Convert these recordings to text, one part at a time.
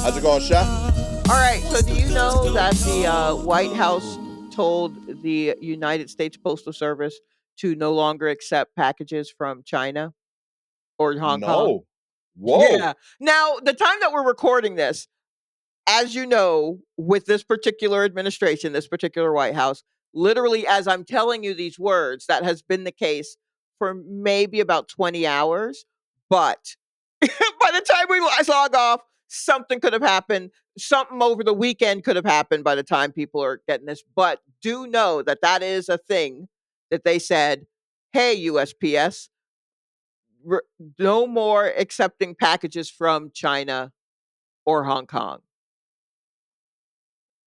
How's it going, Sha? All right. So, do you know that the White House told the United States Postal Service to no longer accept packages from China or Hong Kong? No. Whoa. Yeah. Now, the time that we're recording this, as you know, with this particular administration, this particular White House, literally, as I'm telling you these words, that has been the case for maybe about 20 hours. But by the time we log off, something could have happened. Something over the weekend could have happened by the time people are getting this. But do know that that is a thing that they said, hey, USPS, r- no more accepting packages from China or Hong Kong.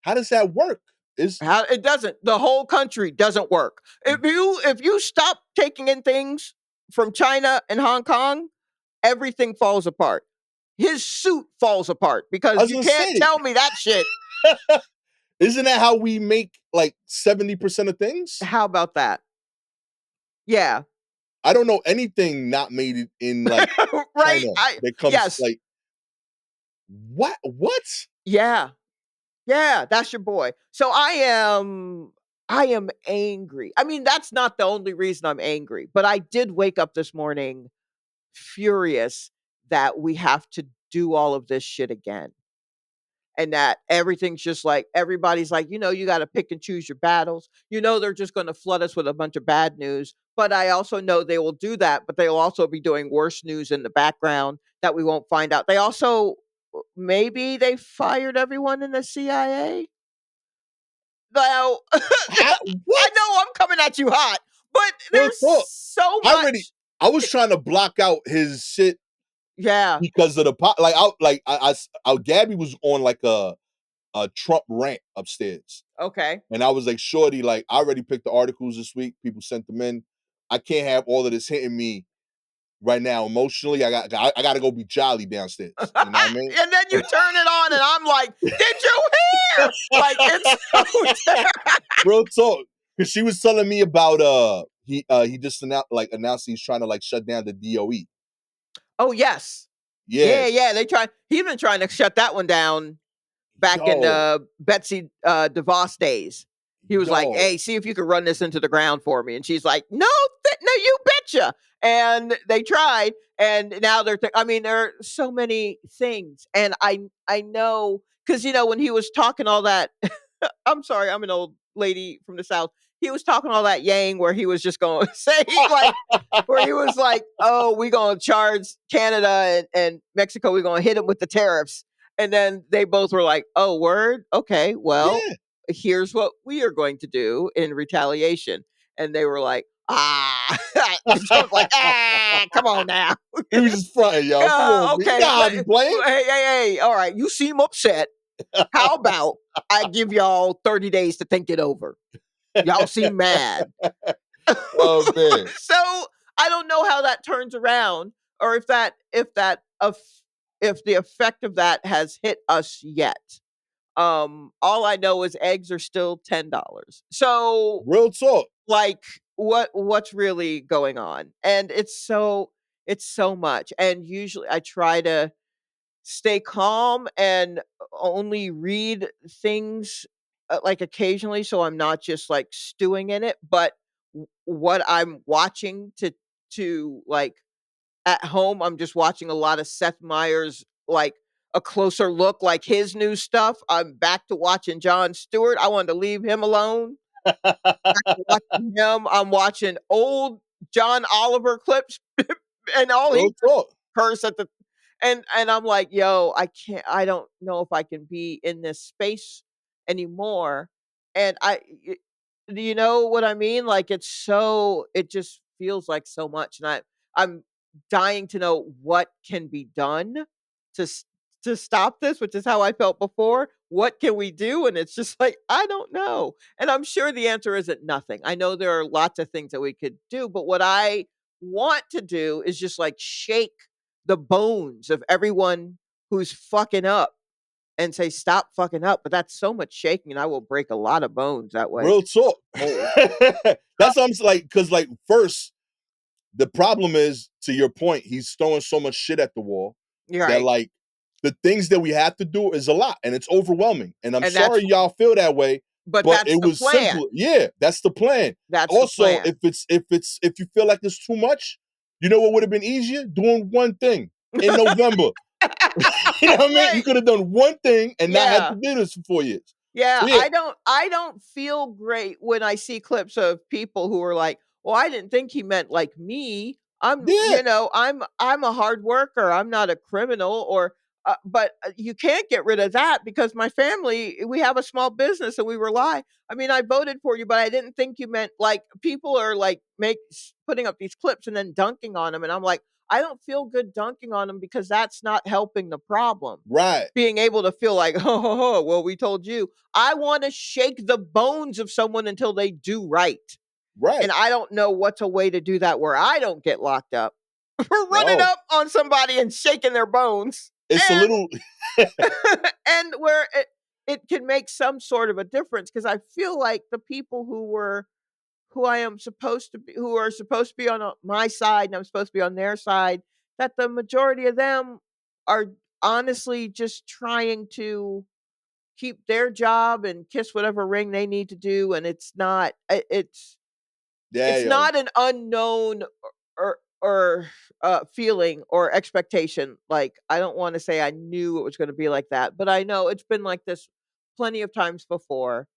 How does that work? Is How it doesn't. The whole country doesn't work. If you stop taking in things from China and Hong Kong, everything falls apart. His suit falls apart I because was you gonna can't say, tell me that shit. isn't that how we make like 70% of things? How about that? Yeah. I don't know anything not made in like Right? China I that comes Yes. like what? What? Yeah. Yeah, that's your boy. So I am angry. I mean, that's not the only reason I'm angry, but I did wake up this morning furious that we have to do all of this shit again. And that everything's just like everybody's like, you got to pick and choose your battles. They're just going to flood us with a bunch of bad news. But I also know they will do that, but they'll also be doing worse news in the background that we won't find out. They also maybe they fired everyone in the CIA. Now, How, I what? know I'm coming at you hot, but Real there's talk. so I already much. I was trying to block out his shit Yeah. because of the Gabby was on like a Trump rant upstairs. Okay. And I was like, Shorty, like, I already picked the articles this week. People sent them in. I can't have all of this hitting me right now emotionally. I got to go be jolly downstairs. You know what I mean? And then you turn it on, and I'm like, "Did you hear?" Like it's so terrible. Real talk. Because she was telling me about he just announced he's trying to like shut down the DOE. Oh yes, Yeah. yeah, yeah. He's been trying to shut that one down back in Yo, Betsy DeVos days. He was like, yo. "Hey, see if you can run this into the ground for me," and she's like, "No, no, you betcha." And they tried, and now I mean, there are so many things, and I know because when he was talking all that. I'm sorry, I'm an old lady from the South. He was talking all that yang where he was just going to say like where he was like, "Oh, we gonna charge Canada and Mexico. We're gonna hit them with the tariffs." And then they both were like, "Oh, word, okay. Well, Yeah. here's what we are going to do in retaliation." And they were like, "Ah," and Trump's like, "Ah, come on now." He was just fronting, yo. Come on, man. You Okay, know how I be playing. hey, hey, hey. All right, you seem upset. How about I give y'all 30 days to think it over? Y'all seem mad. Oh man. So I don't know how that turns around or if the effect of that has hit us yet. All I know is eggs are still $10. So Real talk. like what's really going on? And it's so much. And usually I try to stay calm and only read things like occasionally so I'm not just like stewing in it, but what I'm watching to like at home I'm just watching a lot of Seth Meyers, like a closer look, like his new stuff. I'm back to watching Jon Stewart. I wanted to leave him alone. Watching him, I'm watching old John Oliver clips and all Real he talk. curse at the and I'm like, "Yo, I don't know if I can be in this space anymore." And do you know what I mean? Like it just feels like so much and I'm dying to know what can be done to s- to stop this, which is how I felt before. What can we do? And it's just like, I don't know. And I'm sure the answer isn't nothing. I know there are lots of things that we could do, but what I want to do is just like shake the bones of everyone who's fucking up and say, "Stop fucking up." But that's so much shaking, and I will break a lot of bones that way. Real talk. Oh, That's what I'm like, because like first, the problem is, to your point, he's throwing so much shit at the wall you're that right. like the things that we have to do is a lot, and it's overwhelming. And I'm And that's sorry y'all feel that way, but but that's it the was simple. plan. Yeah, that's the plan. That's the Also, plan. if you feel like it's too much, you know what would have been easier? Doing one thing in November. You know what I mean? You Right. could have done one thing and not had to Yeah. do this for 4 years. Yeah, So yeah, I don't feel great when I see clips of people who are like, "Well, I didn't think he meant like me. yeah, I'm a hard worker. I'm not a criminal," or but you can't get rid of that because my family, we have a small business and we rely. I mean, I voted for you, but I didn't think you meant like people are like putting up these clips and then dunking on them, and I'm like, I don't feel good dunking on them because that's not helping the problem. right, Being able to feel like, oh, well, we told you. I want to shake the bones of someone until they do right. right. And I don't know what's a way to do that where I don't get locked up for running Yo, up on somebody and shaking their bones. it's a And little and where it can make some sort of a difference because I feel like the people who I am supposed to be who are supposed to be on my side and I'm supposed to be on their side, that the majority of them are honestly just trying to keep their job and kiss whatever ring they need to do, and yeah, it's yo. not an unknown feeling or expectation. Like, I don't wanna say I knew it was gonna be like that, but I know it's been like this plenty of times before,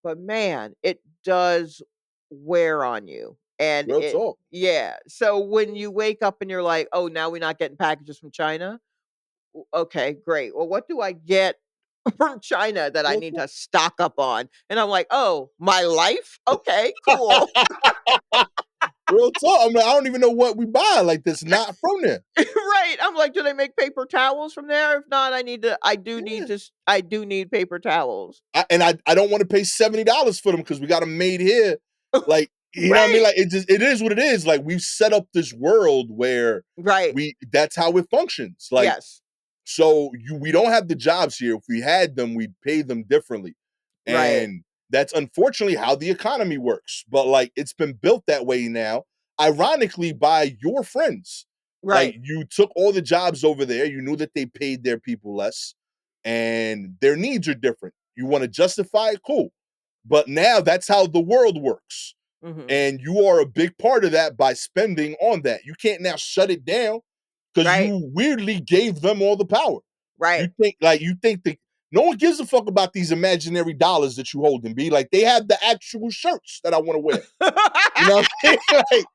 but man, it does wear on you, and Real it talk. yeah, so when you wake up and you're like, "Oh, now we're not getting packages from China?" Okay, great. Well, what do I get from China that I Real need talk. to stock up on? And I'm like, "Oh, my life? Okay, cool." Real talk. I mean, I don't even know what we buy like this, not from there. Right. I'm like, "Do they make paper towels from there? If not, Yeah. I do need paper towels." I don't want to pay $70 for them because we got them made here. Like, you know what I mean? Right. Like it is what it is. Like we've set up this world where Right. we that's how it functions. Like, Yes. so we don't have the jobs here. If we had them, we'd pay them differently. Right. And that's unfortunately how the economy works. But like it's been built that way now, ironically, by your friends. Like Right. you took all the jobs over there, you knew that they paid their people less, and their needs are different. You want to justify it, cool. But now that's how the world works. Mhm. And you are a big part of that by spending on that. You can't now shut it down because Right. you weirdly gave them all the power. Right. You think that no one gives a fuck about these imaginary dollars that you hold and be like they have the actual shirts that I want to wear. You know what I'm saying?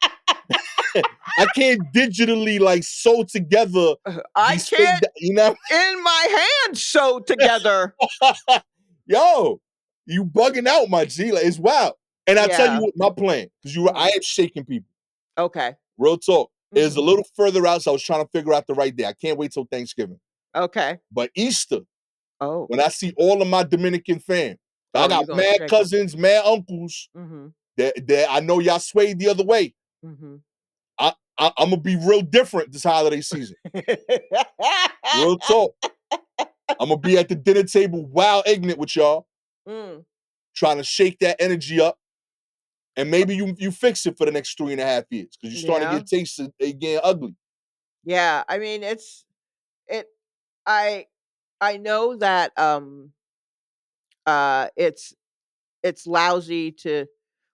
Like I can't digitally like sew together I these fake, can't you know. in my hands sew together. Yo, you bugging out, my G. Like, it's wild. And I tell you Yeah. what, my plan, because I Mhm. am shaking people. Okay. Real talk. Is a Mhm. little further out, so I was trying to figure out the right day. I can't wait till Thanksgiving. Okay. But Easter, Oh. when I see all of my Dominican fam, I Oh, got you're gonna mad shake 'em. cousins, mad uncles Mhm. that I know y'all swayed the other way. Mhm. I'm gonna be real different this holiday season. Real talk. I'm gonna be at the dinner table, wild ignorant with y'all, Mm. trying to shake that energy up. And maybe you fix it for the next 3.5 years because you're starting to Yeah. get tasted again ugly. Yeah, I mean, it I I know that, it's lousy to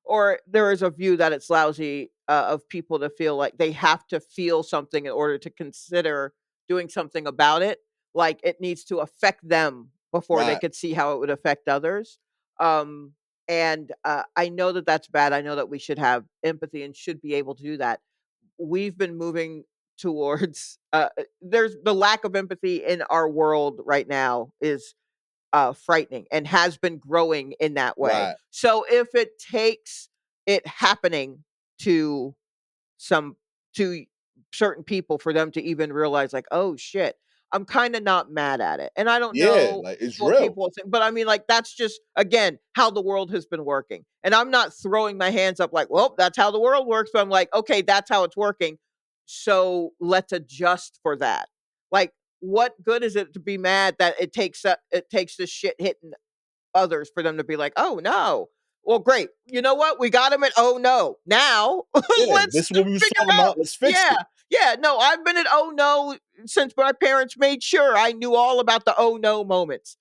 or there is a view that it's lousy, of people to feel like they have to feel something in order to consider doing something about it. Like, it needs to affect them before they Right, could see how it would affect others. Um, and, I know that that's bad. I know that we should have empathy and should be able to do that. We've been moving towards, there's the lack of empathy in our world right now is frightening and has been growing in that way. right. So if it takes it happening to some to certain people for them to even realize like, "Oh shit, I'm kinda not mad at it." And I don't Yeah, know like it's what real. people think, but I mean, like, that's just, again, how the world has been working. And I'm not throwing my hands up like, "Well, that's how the world works." But I'm like, "Okay, that's how it's working. So let's adjust for that." Like, what good is it to be mad that it takes this shit hitting others for them to be like, "Oh, no." Well, great. You know what? We got him at, "Oh, no." Now, Yeah, let's this is what we was figure talking out. about. Let's fix Yeah. it. Yeah. No, I've been at, "Oh, no." since my parents made sure I knew all about the oh no moments.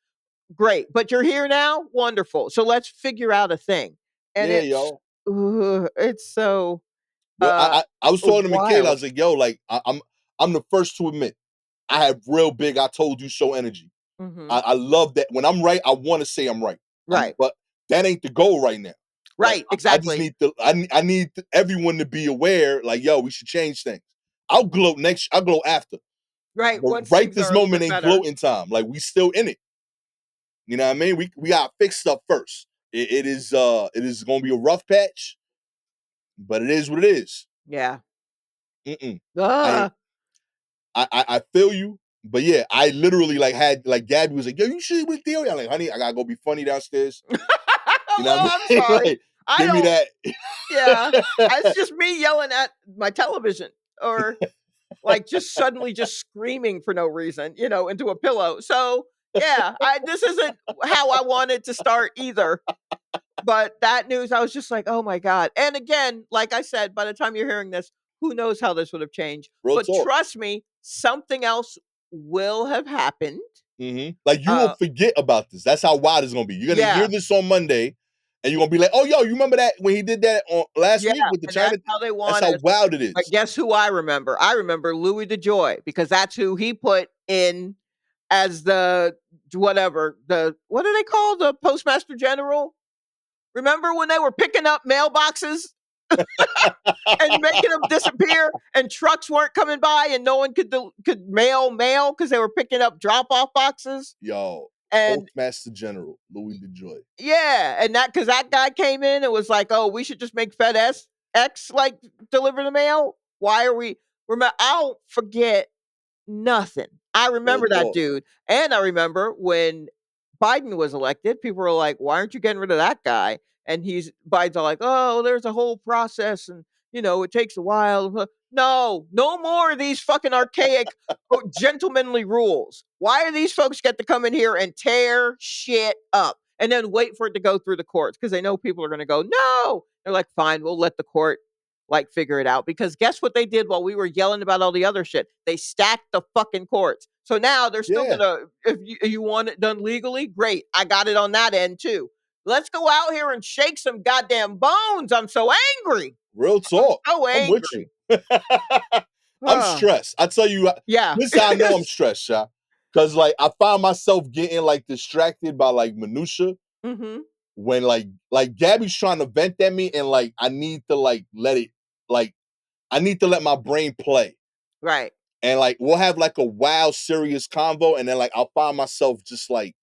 Great. But you're here now? Wonderful. So let's figure out a thing. And Yeah, yo. it's so Yo, I was talking to Michaela. I wild. was like, yo, like I'm the first to admit I have real big I told you so energy. Mhm. I love that. When I'm right, I want to say I'm right. Right. But that ain't the goal right now. Like Right, I just exactly. need to I need everyone to be aware, like, yo, we should change things. I'll glow after. Right, But once right things this are a little moment bit ain't better. gloating time. Like we still in it. You know what I mean? We gotta fix stuff first. It is gonna be a rough patch, but it is what it is. Yeah. Mm-mm. I Ah. I feel you, but yeah, I literally like had like Gabby was like, "Yo, you should with Theo." I'm like, "Honey, I gotta go be funny downstairs." You know what Well, I'm I mean? sorry. Like, I give me don't that. yeah. It's just me yelling at my television or like just suddenly just screaming for no reason, into a pillow. So, yeah, I this isn't how I wanted to start either. But that news, I was just like, "Oh my god." And again, like I said, by the time you're hearing this, who knows how this would have changed. Real But talk. trust me, something else will have happened. Like you will Uh, forget about this. That's how wild it's gonna be. You're gonna hear yeah. this on Monday, and you're gonna be like, "Oh, yo, you remember that when he did that on last Yeah, week with the and that's China?" how they That's want how us. wild it But is. guess who I remember? I remember Louis DeJoy because that's who he put in as the whatever, the what do they call the postmaster general? Remember when they were picking up mailboxes and making them disappear and trucks weren't coming by and no one could mail because they were picking up drop-off boxes? Yo, And Postmaster General Louis DeJoy. yeah, and that because that guy came in and was like, "Oh, we should just make FedEx X like deliver the mail. Why are we?" Remember, I'll forget nothing. I Real remember that talk. dude, and I remember when Biden was elected, people were like, "Why aren't you getting rid of that guy?" And Biden's all like, "Oh, there's a whole process, and it takes a while." No, no more of these fucking archaic, gentlemanly rules. Why do these folks get to come in here and tear shit up and then wait for it to go through the courts because they know people are going to go, "No." They're like, "Fine, we'll let the court like figure it out," because guess what they did while we were yelling about all the other shit? They stacked the fucking courts. So now they're still Yeah, gonna, if you want it done legally, great. I got it on that end too. Let's go out here and shake some goddamn bones. I'm so angry. real talk. So I'm with you. angry. I'm Ugh. stressed. I tell you, Yeah. this is how I know I'm stressed, yeah. Cause like I find myself getting like distracted by like minutia hmm when like Gabby's trying to vent at me, and like I need to like let it like I need to let my brain play. Right. And like we'll have like a wild, serious convo, and then like I'll find myself just like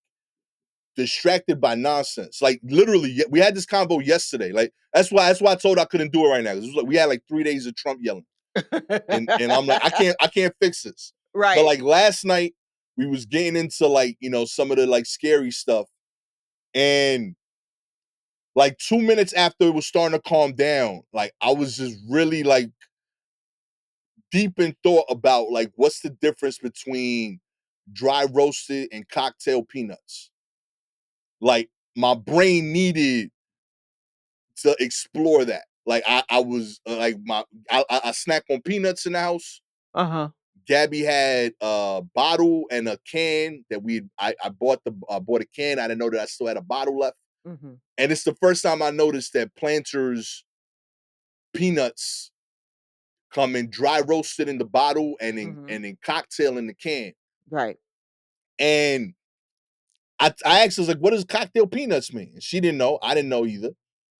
distracted by nonsense. Like literally, we had this convo yesterday. Like that's why I told her I couldn't do it right now. 'Cause it was like we had like 3 days of Trump yelling. And I'm like, I can't fix this. But right. like last night, we was getting into like, some of the like scary stuff. And like 2 minutes after it was starting to calm down, like I was just really like deep in thought about like what's the difference between dry roasted and cocktail peanuts. Like my brain needed to explore that. Like I was like I snack on peanuts in the house. Uh huh. Gabby had a bottle and a can that I bought a can. I didn't know that I still had a bottle left. hmm And it's the first time I noticed that Planters peanuts come in dry roasted in the bottle and in hmm and in cocktail in the can. Right. And I asked her, I was like, what does cocktail peanuts mean? And she didn't know. I didn't know either.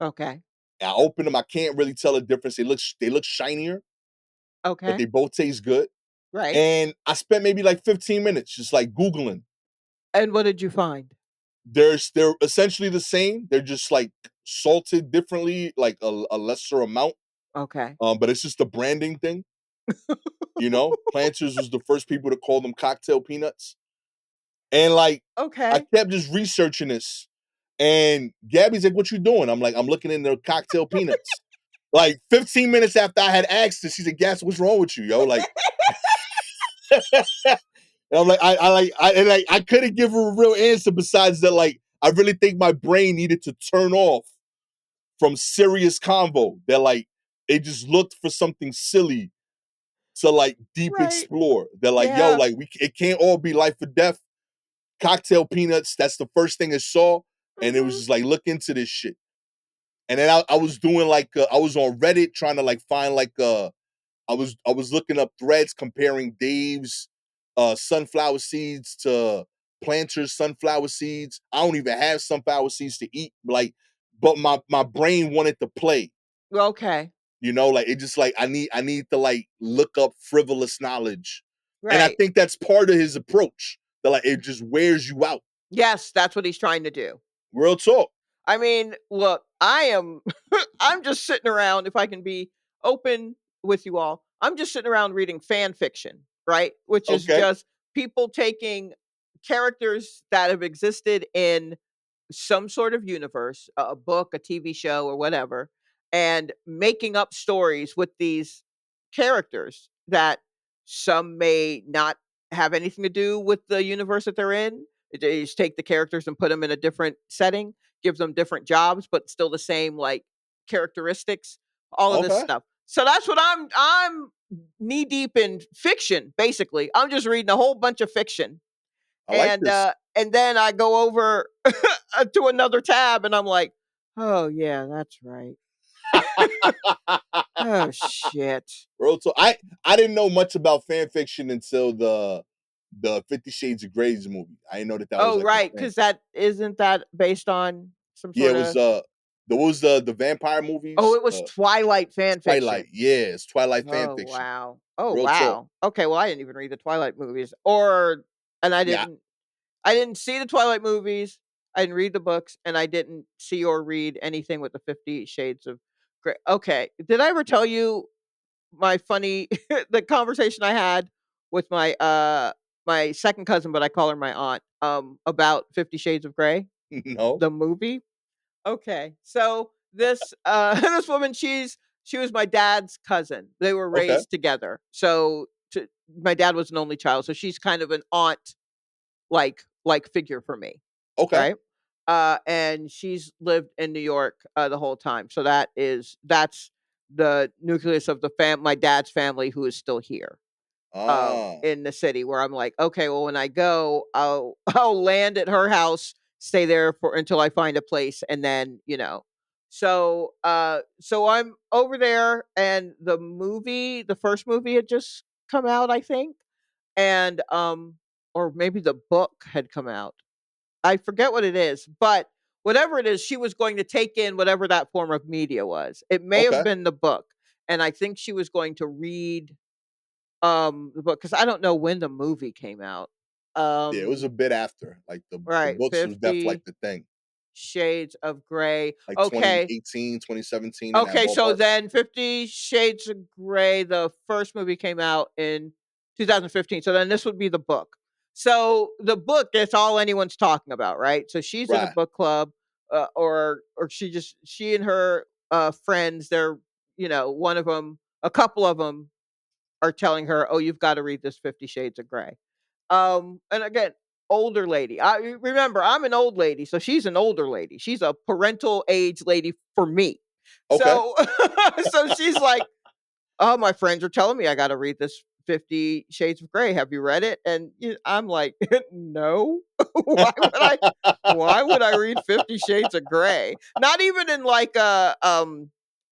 Okay. I opened them. I can't really tell a difference. They look shinier, but Okay. they both taste good. Right. And I spent maybe like 15 minutes just like Googling. And what did you find? They're essentially the same. They're just like salted differently, like a lesser amount. Okay. But it's just a branding thing. Planters was the first people to call them cocktail peanuts. And like I Okay. kept just researching this. And Gabby's like, "What you doing?" I'm like, "I'm looking in the cocktail peanuts." Like 15 minutes after I had asked her, she said, "Gas, what's wrong with you, yo?" Like, and I'm like, I couldn't give her a real answer besides that, like, I really think my brain needed to turn off from serious convo. That like it just looked for something silly to like deep Right. explore. They're like, yo, Yeah. like it can't all be life or death. Cocktail peanuts, that's the first thing it saw. And it was Mhm. just like, look into this shit. And then I was doing like I was on Reddit trying to like find like I was looking up threads comparing Dave's sunflower seeds to Planter's sunflower seeds. I don't even have sunflower seeds to eat, like, but my brain wanted to play. Okay. Like it just like I need to like look up frivolous knowledge, and I Right. think that's part of his approach. That like it just wears you out. Yes, that's what he's trying to do. Real talk. I mean, look, I am I'm just sitting around, if I can be open with you all, I'm just sitting around reading fan fiction, right? Which is Okay. just people taking characters that have existed in some sort of universe, a book, a TV show, or whatever, and making up stories with these characters that some may not have anything to do with the universe that they're in. They just take the characters and put them in a different setting, give them different jobs, but still the same like characteristics, all of this Okay. stuff. So that's what I'm knee deep in fiction, basically. I'm just reading a whole bunch of fiction I like this. and then I go over to another tab and I'm like, "Oh, yeah, that's right. Oh, shit." Real talk. I didn't know much about fan fiction until the 50 Shades of Grey's movie. I didn't know that was Oh, like a right, thing. because that isn't that based on some Yeah, it was sorta. there was the vampire Oh, movies, it was Twilight fan Twilight. fiction. Yeah, it's Twilight fan Oh, fiction. wow. Oh, Real talk. wow. Okay, well, I didn't even read the Twilight movies or and Yeah. I didn't see the Twilight movies, I didn't read the books, and I didn't see or read anything with the 50 Shades of Grey. Okay, did I ever tell you my funny the conversation I had with my second cousin, but I call her my aunt, about 50 Shades of Grey, No. the movie? Okay. So this this woman, she was my dad's cousin. They were Okay. raised together. So my dad was an only child, so she's kind of an aunt like figure for me, Okay. right? And she's lived in New York the whole time. So that's the nucleus of the my dad's family who is still here Ah. in the city where I'm like, okay, well, when I go, I'll land at her house, stay there for until I find a place, and then so I'm over there, and the first movie had just come out, I think, and or maybe the book had come out. I forget what it is, but whatever it is, she was going to take in whatever that form of media was. It may have Okay. been the book, and I think she was going to read the book, 'cause I don't know when the movie came out. Yeah, it was a Um, bit after. Like the right, books was definitely like 50 the thing. Shades of Grey. Like Okay. 2018, 2017 in that Okay, so ballpark. then 50 Shades of Grey, the first movie came out in 2015. So then this would be the book. So the book, that's all anyone's talking about, right? So she's in a Right. book club, or she and her friends, they're one of them, a couple of them are telling her, "Oh, you've got to read this 50 Shades of Grey." And again, older lady. Remember, I'm an old lady, so she's an older lady. She's a parental age lady for me. Okay. So so she's like, "Oh, my friends are telling me I got to read this 50 Shades of Grey. Have you read it?" And I'm like, "No. why would I why would I read 50 Shades of Grey?" Not even in like a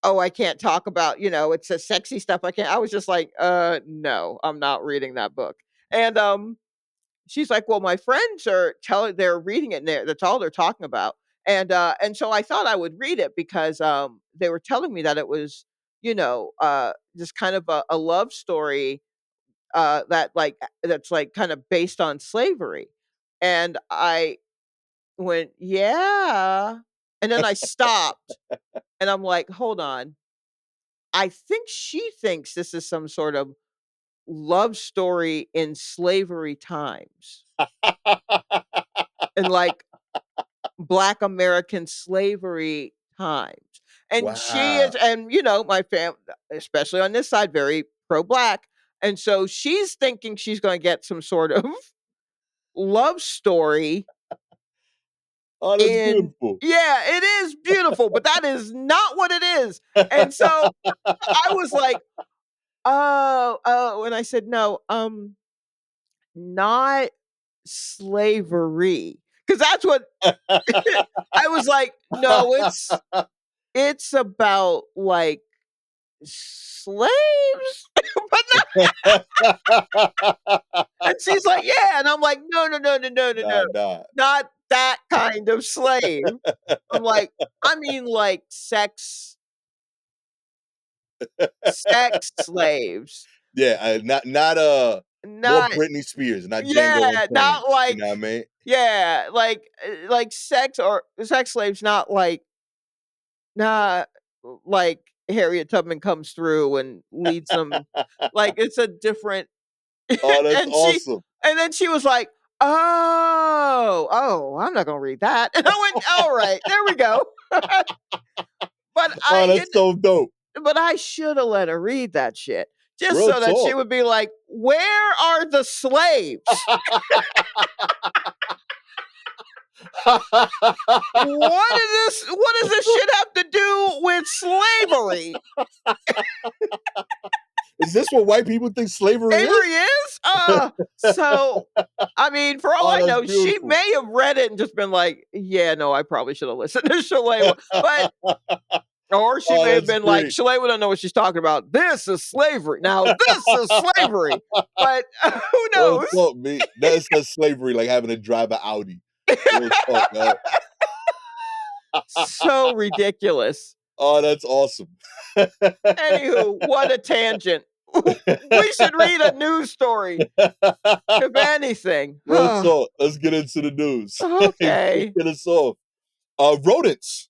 oh, I can't talk about, it's a sexy stuff. I was just like, no, I'm not reading that book." And she's like, "Well, my friends are telling they're reading it and that's all they're talking about." And so I thought I would read it because they were telling me that it was, just kind of a love story that's like kind of based on slavery. And I went, "Yeah." And then I stopped and I'm like, "Hold on. I think she thinks this is some sort of love story in slavery times." And like Black American slavery times. And she is, Wow. and my fam, especially on this side, very pro-Black. And so she's thinking she's going to get some sort of love story Oh, that's in, beautiful. yeah, it is beautiful, but that is not what it is. And so I was like, and I said, "No, not slavery," because that's what I was like, "No, it's about, like, slaves?" But no, and she's like, "Yeah," and I'm like, "No, no, no, no, no, no, no, Nah, nah. not that kind of slave." I'm like, "I mean, like, sex slaves, Yeah, not not Britney Spears, not Django yeah, Unchained, not you like know what I mean? yeah, like sex slaves, not like not like Harriet Tubman comes through and leads them like, it's a different Oh, that's and she awesome. and then she was like, oh, I'm not gonna read that." And I went, "Alright, there we go." But Oh, I that's so dope. but I shoulda let her read that shit, just Real so that she talk. would be like, "Where are the slaves? What does this shit have to do with slavery?" Is this what white people think slavery is? Avery is? So, I mean, for all Oh, I that's know, she beautiful. may have read it and just been like, "Yeah, no, I probably should have listened to Shalewa," but or she Oh, may have that's been like, great. "Shalewa don't know what she's talking about. This is slavery. Now this is slavery." But who Real knows? talk, me. That's slavery, like having to drive an Audi. Real talk, yo. So ridiculous. Oh, that's awesome. Anywho, what a tangent. We should read a news story, if anything. Real talk. Let's get into the news. Okay. Get us off. Rodents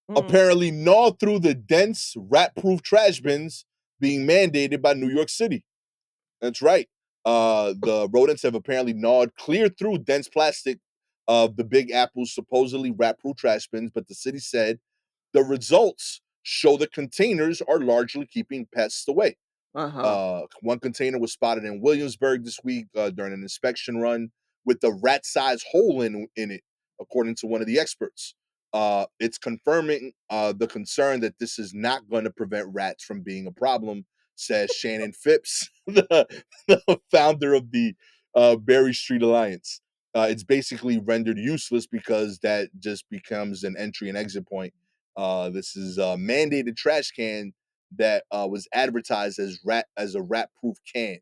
Mm, apparently gnaw through the dense, rat-proof trash bins being mandated by New York City. That's right. The rodents have apparently gnawed clear through dense plastic of the Big Apple's supposedly rat-proof trash bins, but the city said the results show the containers are largely keeping pests away. uh-huh. One container was spotted in Williamsburg this week during an inspection run with a rat-sized hole in it, according to one of the experts. It's confirming the concern that this is not going to prevent rats from being a problem, says Shannon Phipps, the founder of the Berry Street Alliance. It's basically rendered useless because that just becomes an entry and exit point. This is a mandated trash can that was advertised as a rat proof can.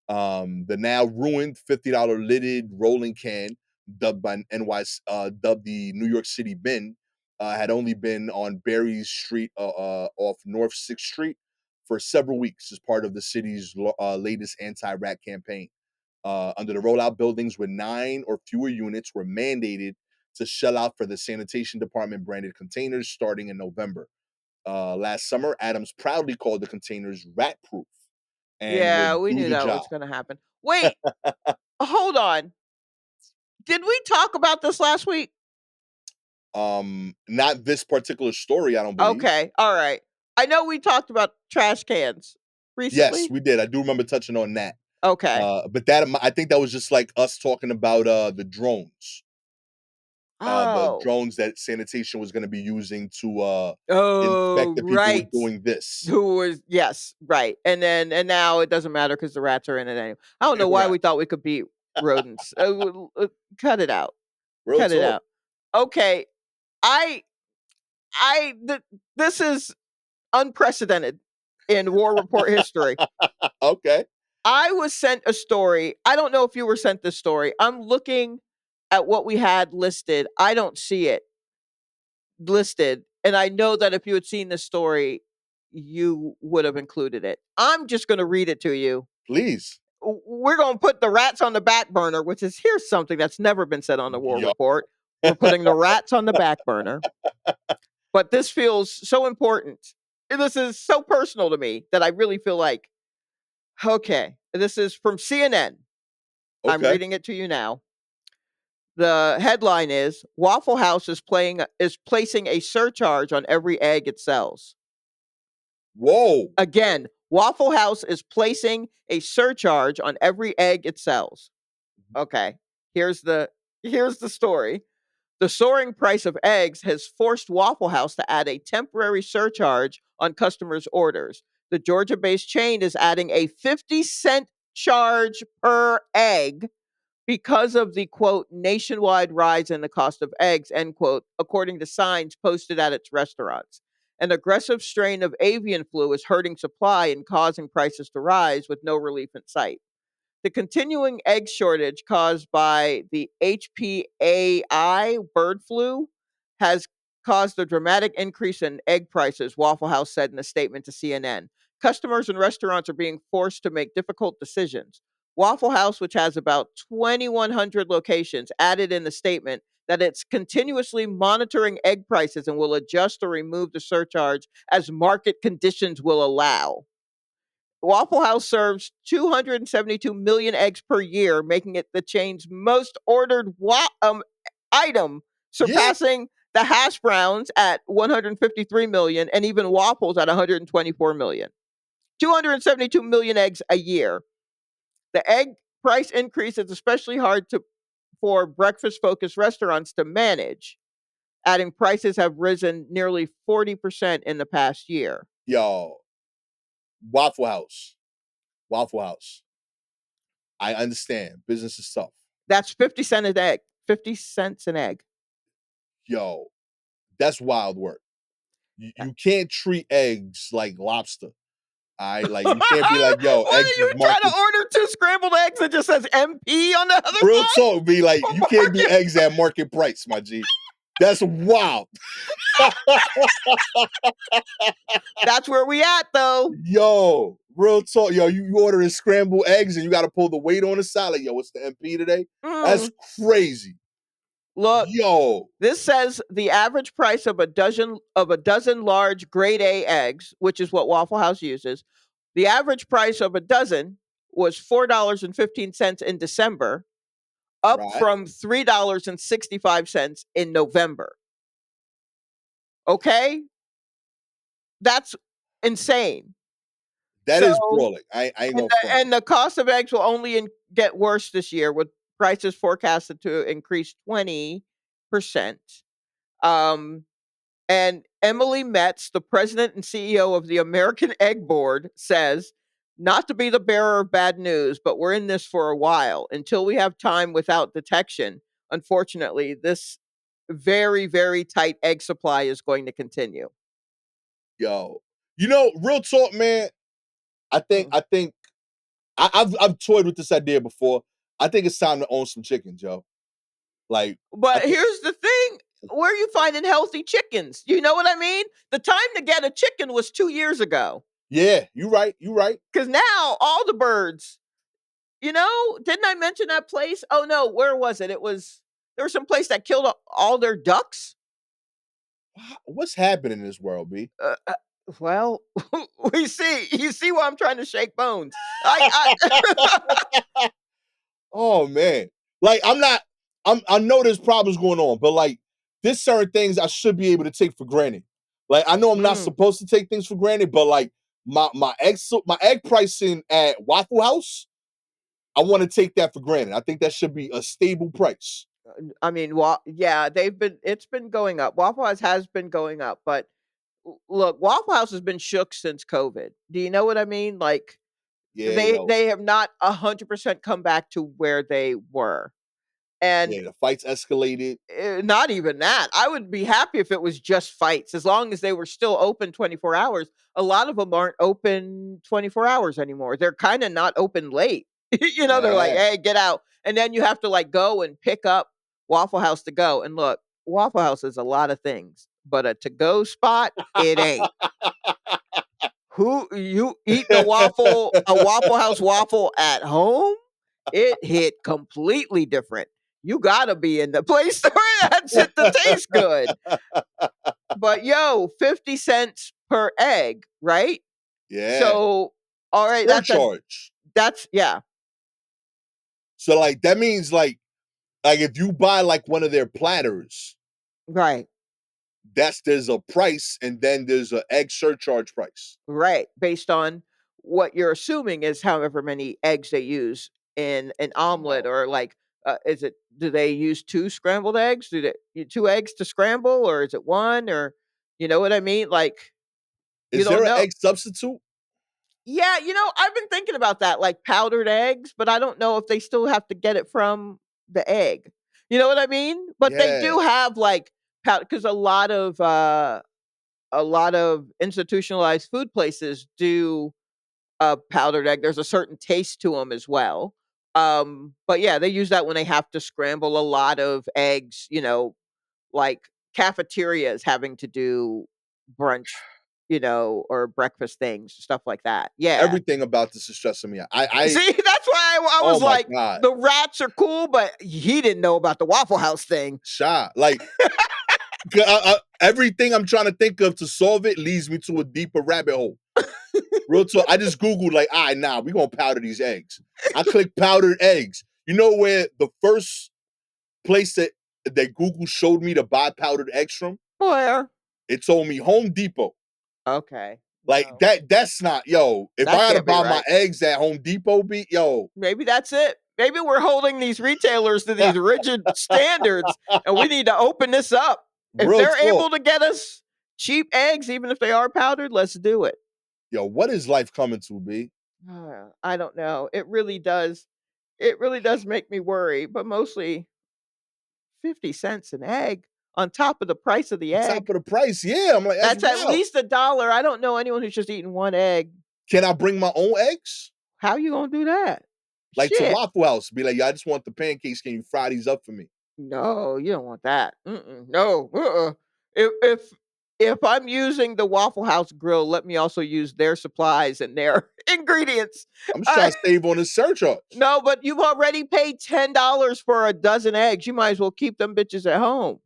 The now ruined $50 lidded rolling can, dubbed by dubbed the New York City bin, had only been on Berry Street off North Sixth Street for several weeks as part of the city's latest anti-rat campaign. Under the rollout, buildings with 9 or fewer units were mandated to shell out for the sanitation department branded containers starting in November. Last summer, Adams proudly called the containers rat proof and Yeah, would we do knew the that job. was gonna happen. Wait, hold on. Did we talk about this last week? Not this particular story, I don't believe. Okay, alright. I know we talked about trash cans Yes, recently. we did. I do remember touching on that. Okay. But that I think that was just like us talking about the drones. The Oh. drones that sanitation was going to be using to inspect Oh, the people who were right. doing this. Who was yes, right, and now it doesn't matter because the rats are in it anyway. I don't know why Right. we thought we could beat rodents. Cut it out. Real Cut it talk. out. Okay, I th this is unprecedented in war report history. Okay. I was sent a story. I don't know if you were sent this story. I'm looking at what we had listed. I don't see it listed, and I know that if you had seen this story, you would have included it. I'm just gonna read it to you. Please. We're gonna put the rats on the back burner, which is here's something that's never been said on the war Yo. report. We're putting the rats on the back burner, but this feels so important. This is so personal to me that I really feel like, okay, this is from CNN. I'm Okay. reading it to you now. The headline is Waffle House is placing a surcharge on every egg it sells. Whoa. Again, Waffle House is placing a surcharge on every egg it sells. Okay. Here's the here's the story. The soaring price of eggs has forced Waffle House to add a temporary surcharge on customers' orders. The Georgia-based chain is adding a 50-cent charge per egg because of the quote nationwide rise in the cost of eggs, end quote, according to signs posted at its restaurants. An aggressive strain of avian flu is hurting supply and causing prices to rise with no relief in sight. The continuing egg shortage caused by the HPAI bird flu has caused a dramatic increase in egg prices, Waffle House said in a statement to CNN. Customers and restaurants are being forced to make difficult decisions. Waffle House, which has about 2,100 locations, added in the statement that it's continuously monitoring egg prices and will adjust or remove the surcharge as market conditions will allow. Waffle House serves 272 million eggs per year, making it the chain's most ordered item, Yeah, surpassing the hash browns at 153 million and even waffles at 124 million. 272 million eggs a year. The egg price increase is especially hard for breakfast focused restaurants to manage, adding prices have risen nearly 40% in the past year. yo, Waffle House, Waffle House. I understand business is tough. That's 50 cents an egg. 50 cents an egg. Yo, that's wild work. You can't treat eggs like lobster. I like you can't be like, yo, What eggs are is you trying to market. order two scrambled eggs that just says MP on the other Real side? talk, be like, you can't do Market. eggs at market price, my G. That's wild. That's where we at though. Yo, real talk. Yo, you ordering scrambled eggs and you got to pull the weight on the salad. Yo, what's the MP today? That's Mm. crazy. Look, Yo, this says the average price of a dozen large grade A eggs, which is what Waffle House uses. The average price of a dozen was $4.15 in December, up right? from $3.65 in November. Okay? That's insane. That is So, brawling. I ain't and gonna front. the cost of eggs will only get worse this year, with prices forecasted to increase 20%. Um, and Emily Metz, the president and CEO of the American Egg Board, says, not to be the bearer of bad news, but we're in this for a while until we have time without detection. Unfortunately, this very, very tight egg supply is going to continue. Yo, you know, real talk, man. I think Mm. I think I've toyed with this idea before. I think it's time to own some chickens, yo. Like, I But think, here's the thing, where are you finding healthy chickens? You know what I mean? The time to get a chicken was 2 years ago. yeah, you right, you right. Because now all the birds, didn't I mention that place? Oh no, where was it? There was some place that killed all their ducks. What's happening in this world, B? Uh, uh, well, you see why I'm trying to shake bones. I Oh man, like I'm not. I know there's problems going on, but like there's certain things I should be able to take for granted. Like I know I'm not mm, supposed to take things for granted, but like my egg pricing at Waffle House, I want to take that for granted. I think that should be a stable price. I mean, yeah, it's been going up. Waffle House has been going up, but look, Waffle House has been shook since COVID. Do you know what I mean? Like Yeah, yo, they have not 100% come back to where they were. And yeah, the fights escalated. not even that. I would be happy if it was just fights, as long as they were still open 24 hours. A lot of them aren't open 24 hours anymore. They're kind of not open late. They're like, Yeah. "Hey, get out." And then you have to like go and pick up Waffle House to go. And look, Waffle House is a lot of things, but a to go spot, it ain't. Who you eating a Waffle House waffle at home? It hit completely different. You gotta be in the place where that's it to taste good. But yo, 50 cents per egg, right? Yeah, So, all right, surcharge. yeah, So like that means like if you buy like one of their platters, right, there's a price and then there's a egg surcharge price. right. Based on what you're assuming is however many eggs they use in an omelet, Wow. or like, do they use two scrambled eggs? Two eggs to scramble, or is it one? Or, you know what I mean? Like, you Is don't there an know. egg substitute? Yeah, I've been thinking about that, like powdered eggs, but I don't know if they still have to get it from the egg. You know what I mean? But they Yeah, do have like powder because a lot of institutionalized food places do powdered egg. There's a certain taste to them as well. But yeah, they use that when they have to scramble a lot of eggs, like cafeterias having to do brunch, or breakfast things, stuff like that. Yeah. everything about this is stressing me out. I See, that's why I oh was my like, god, the rats are cool, but he didn't know about the Waffle House thing. shy. Like everything I'm trying to think of to solve it leads me to a deeper rabbit hole. Real talk. I just Googled like, all right, nah, we gonna powder these eggs. I click powdered eggs. You know where the first place that Google showed me to buy powdered eggs from? Where? It told me Home Depot. Okay. Like No, that's not yo. If I that gotta can't be buy my right. eggs at Home Depot, be yo. Maybe that's it. Maybe we're holding these retailers to these rigid standards, and we need to open this up. If Real they're talk. able to get us cheap eggs, even if they are powdered, let's do it. Yo, what is life coming to, be? I don't know. It really does. It really does make me worry, but mostly 50 cents an egg on top of the price of the On top egg. of the price, yeah. I'm like, that's That's at wild. least $1. I don't know anyone who's just eating one egg. Can I bring my own eggs? How you gonna do that? Like to Shit. Waffle House, be like, yo, I just want the pancakes. Can you fry these up for me? No, you don't want that. Mm-mm. No. If I'm using the Waffle House grill, let me also use their supplies and their ingredients. I'm just trying I to save on this surcharge. No, but you've already paid $10 for a dozen eggs. You might as well keep them bitches at home.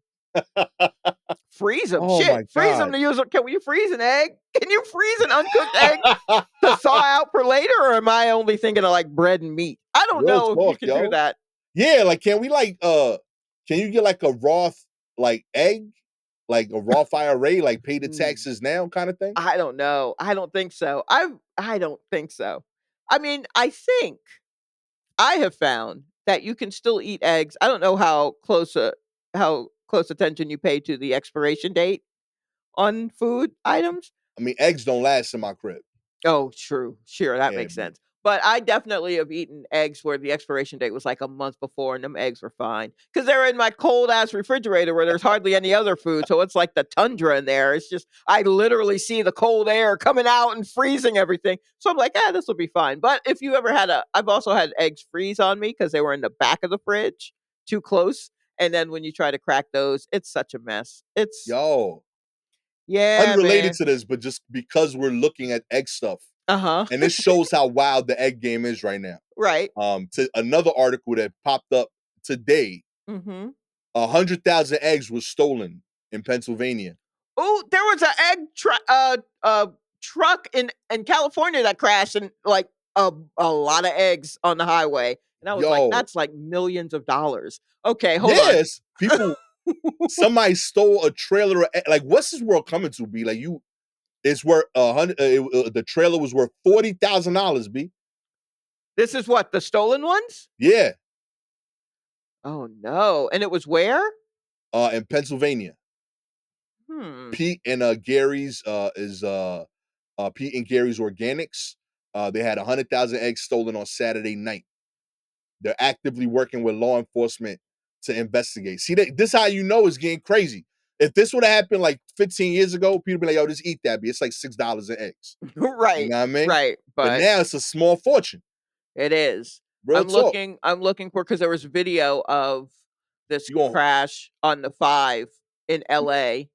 Freeze them. Oh Shit. my Freeze them god. to use. Can you freeze an egg? Can you freeze an uncooked egg to thaw out for later, or am I only thinking of like bread and meat? I don't Real know if you talk, can do yo. that. Yeah, like can we like can you get like a raw like egg? Like a raw fire array, like pay the Mm, taxes now kind of thing? I don't know. I don't think so. I don't think so. I mean, I think I have found that you can still eat eggs. I don't know how close attention you pay to the expiration date on food items. I mean, eggs don't last in my crib. Oh, true. Sure, that Yeah, makes B. sense. But I definitely have eaten eggs where the expiration date was like a month before and them eggs were fine. Because they're in my cold ass refrigerator where there's hardly any other food. So it's like the tundra in there. It's just, I literally see the cold air coming out and freezing everything. So I'm like, this will be fine. But if you ever I've also had eggs freeze on me because they were in the back of the fridge too close. And then when you try to crack those, it's such a mess. Yo, Yeah, unrelated man. to this, but just because we're looking at egg stuff, Uh huh. and this shows how wild the egg game is right now. Right. To another article that popped up today, Mm hmm. 100,000 eggs were stolen in Pennsylvania. Oh, there was an truck in California that crashed and like a lot of eggs on the highway. And I was like, Yo, that's like millions of dollars. Okay, hold on. yes, people. Somebody stole a trailer. Like, what's this world coming to? Be like you. It's worth a hundred. The trailer was worth $40,000. B. This is what, the stolen ones? Yeah, Oh no. And it was where? in Pennsylvania. Hmm. Pete and Gary's is Pete and Gary's Organics. They had 100,000 eggs stolen on Saturday night. They're actively working with law enforcement to investigate. See, this how you know it's getting crazy. If this would have happened like 15 years ago, people be like, "Yo, just eat that." Be it's like $6 an eggs. You Right. know what I mean? Right. But But now it's a small fortune. it is. Real talk. I'm looking for because there was video of this You going crash on the 5 in LA.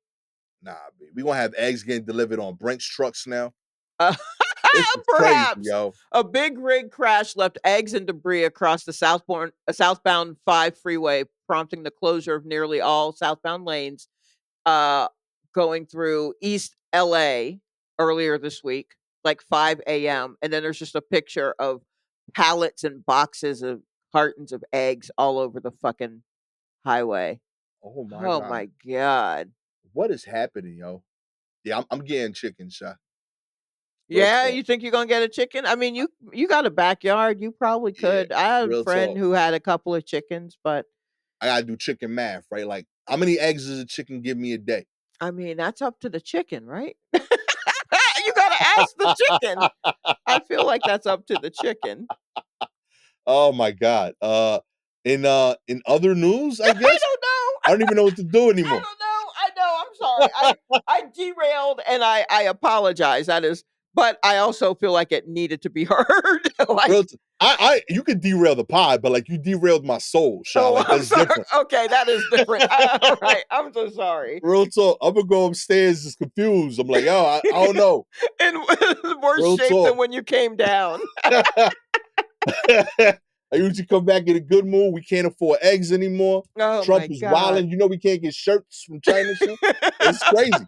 nah, B. We gonna have eggs getting delivered on Brinks trucks now. Uh, This is crazy, perhaps yo. a big rig crash left eggs and debris across the southbound 5 freeway, prompting the closure of nearly all southbound lanes uh, going through East LA earlier this week, like 5 a.m. And then there's just a picture of pallets and boxes of cartons of eggs all over the fucking highway. Oh my Oh god, my God. what is happening, yo? Yeah, I'm getting chicken shot. Real Yeah, talk. you think you're gonna get a chicken? I mean, you got a backyard, you probably Yeah, could. I had a real friend talk. who had a couple of chickens, but I gotta do chicken math, right? Like, how many eggs does a chicken give me a day? I mean, that's up to the chicken, right? You gotta That's the chicken. I feel like that's up to the chicken. Oh my god. In other news, I I guess don't I know. don't even know what to do I anymore. don't know. I know. I'm sorry. I derailed and I apologize. That is, but I also feel like it needed to be heard. Real Like, t- I you could derail the pod, but like you derailed my soul, Sha. oh, Like I'm that's sorry. different. Okay, that is different. All right. I'm so sorry. Real talk. I'm gonna go upstairs just confused. I'm like, yo, I don't know. In worse Real shape than talk. when you came down. I usually come back in a good mood. We can't afford eggs anymore. Oh Trump my is god. wilding. You know we can't get shirts from China shit. It's crazy.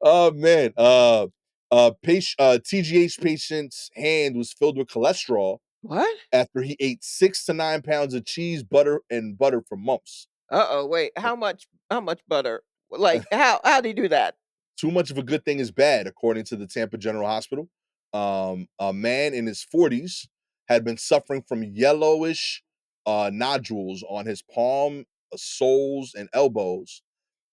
Oh man. TGH patient's hand was filled with cholesterol What? after he ate 6 to 9 pounds of cheese, butter, and butter for months. Uh-oh, wait. Uh, How much butter? Like how do you do that? Too much of a good thing is bad, according to the Tampa General Hospital. A man in his 40s had been suffering from yellowish nodules on his palm, soles, and elbows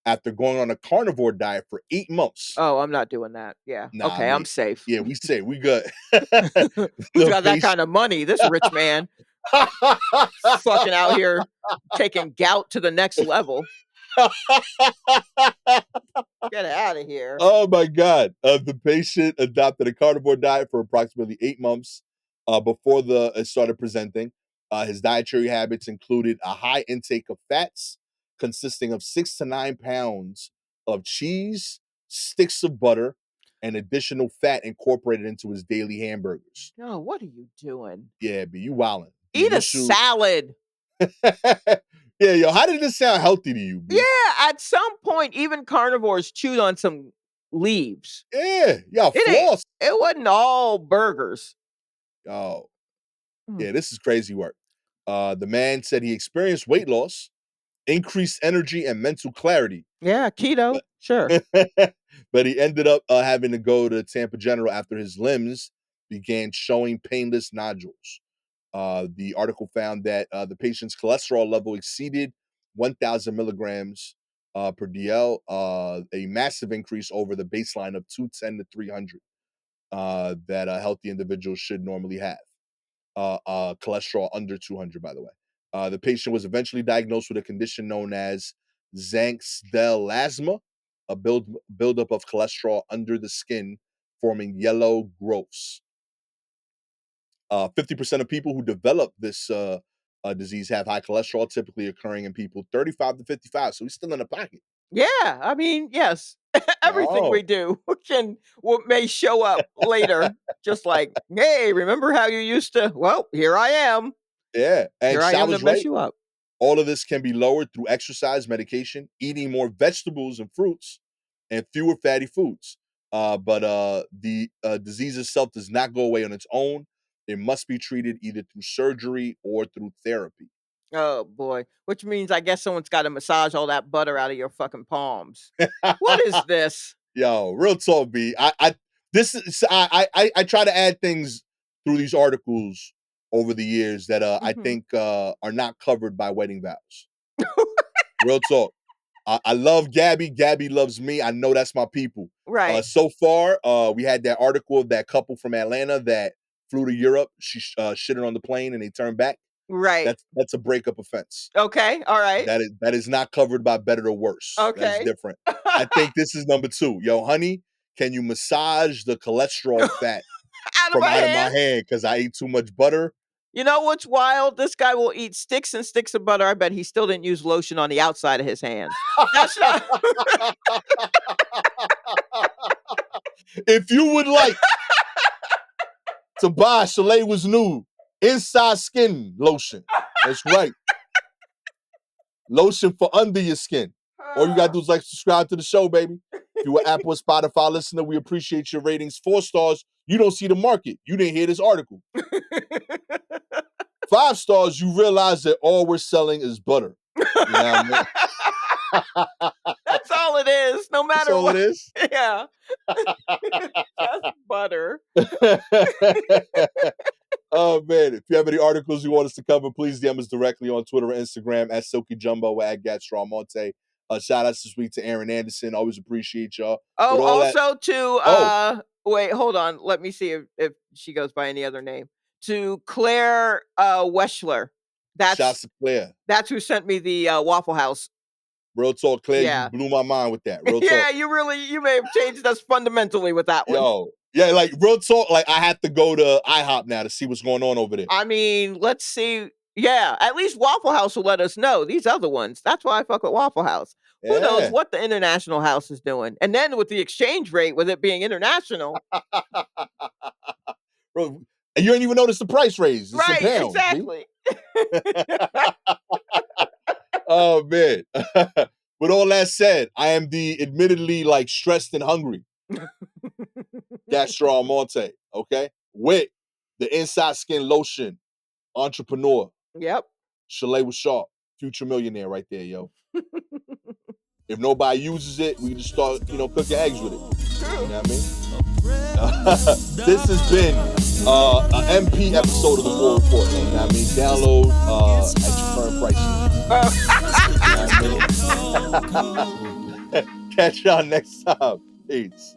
after going on a carnivore diet for 8 months. Oh, I'm not doing that. Yeah. Nah, Okay, I'm mate. safe. Yeah, we say we good. Who's The got that patient. kind of money? This rich man fucking out here taking gout to the next level. Get out of here. Oh my God. The patient adopted a carnivore diet for approximately 8 months before it started presenting. His dietary habits included a high intake of fats, consisting of 6 to 9 pounds of cheese, sticks of butter, and additional fat incorporated into his daily hamburgers. No, what are you doing? Yeah, but you wildin'. Eat You a should. salad. Yeah, yo, how did this sound healthy to you, B? Yeah, at some point, even carnivores chewed on some leaves. Yeah, It ain't. floss. It wasn't all burgers. Oh, Mm. yeah, this is crazy work. The man said he experienced weight loss, increased energy, and mental clarity, Yeah, keto. but Sure. but he ended up having to go to Tampa General after his limbs began showing painless nodules. The article found that the patient's cholesterol level exceeded 1,000 milligrams per DL, a massive increase over the baseline of 210 to 300 that a healthy individual should normally have. Cholesterol under 200, by the way. The patient was eventually diagnosed with a condition known as Zankstelasma, a buildup of cholesterol under the skin, forming yellow growths. 50% of people who develop this disease have high cholesterol, typically occurring in people 35 to 55. So he's still in the pocket. Yeah, I mean, yes. Everything we Oh, do may show up later. Just like, hey, remember how you used to? Well, here I am. yeah. And Here I am to Showers mess right. you up. All of this can be lowered through exercise, medication, eating more vegetables and fruits, and fewer fatty foods. But the disease itself does not go away on its own. It must be treated either through surgery or through therapy. Oh boy. Which means I guess someone's got to massage all that butter out of your fucking palms. What is this? Yo, real talk, B. This is I try to add things through these articles over the years that I Mhm. think are not covered by wedding vows. Real talk. I love Gabby. Gabby loves me. I know that's my people. Right. So far, we had that article of that couple from Atlanta that flew to Europe. She shitted on the plane and they turned back. Right. That's a breakup offense. Okay. All right. That is not covered by better or worse. That's Okay. different. I think this is number two. Yo, honey, can you massage the cholesterol fat Out of from my out of my hand. hand because I ate too much butter? You know what's wild? This guy will eat sticks and sticks of butter. I bet he still didn't use lotion on the outside of his hands. That's not If you would like to buy Shalewa's new inside skin lotion, that's right. Lotion for under your skin. All you gotta do is like subscribe to the show, baby. If you an Apple or Spotify listener, we appreciate your ratings. 4 stars, you don't see the market. You didn't hear this article. 5 stars, you realize that all we're selling is butter. You know what That's all it is. No That's matter all it what. is. Yeah. Just butter. Oh man, if you have any articles you want us to cover, please DM us directly on Twitter or Instagram at Silky Jumbo, at Gastor Almonte. Shout out this week to Aaron Anderson. Always appreciate y'all. Oh, With all that, also to oh, wait, hold on. Let me see if she goes by any other name. To Claire Weschler. That's shots to Claire. that's who sent me the Waffle House. Real talk, Claire, you Yeah. blew my mind with that. Real talk. Yeah, you may have changed us fundamentally with that one. Yo. Yeah, like real talk, like I have to go to IHOP now to see what's going on over there. I mean, let's see. Yeah, at least Waffle House will let us know. These other ones, that's why I fuck with Waffle House. Who knows Yeah. what the international house is doing? And then with the exchange rate, with it being international, Bro, and you ain't even notice the price raise. It's in right? pounds. B. Exactly. Oh man. With all that said, I am the admittedly like stressed and hungry Gastor Almonte, okay? With the inside skin lotion entrepreneur, Yep. Shalewa Sharpe, future millionaire right there, yo. If nobody uses it, we can just start, cooking eggs with it. True. You know what I mean? This has been an MP episode of the War Report. You know what I mean? Download at your current prices. You know what I mean? Catch y'all next time. Peace.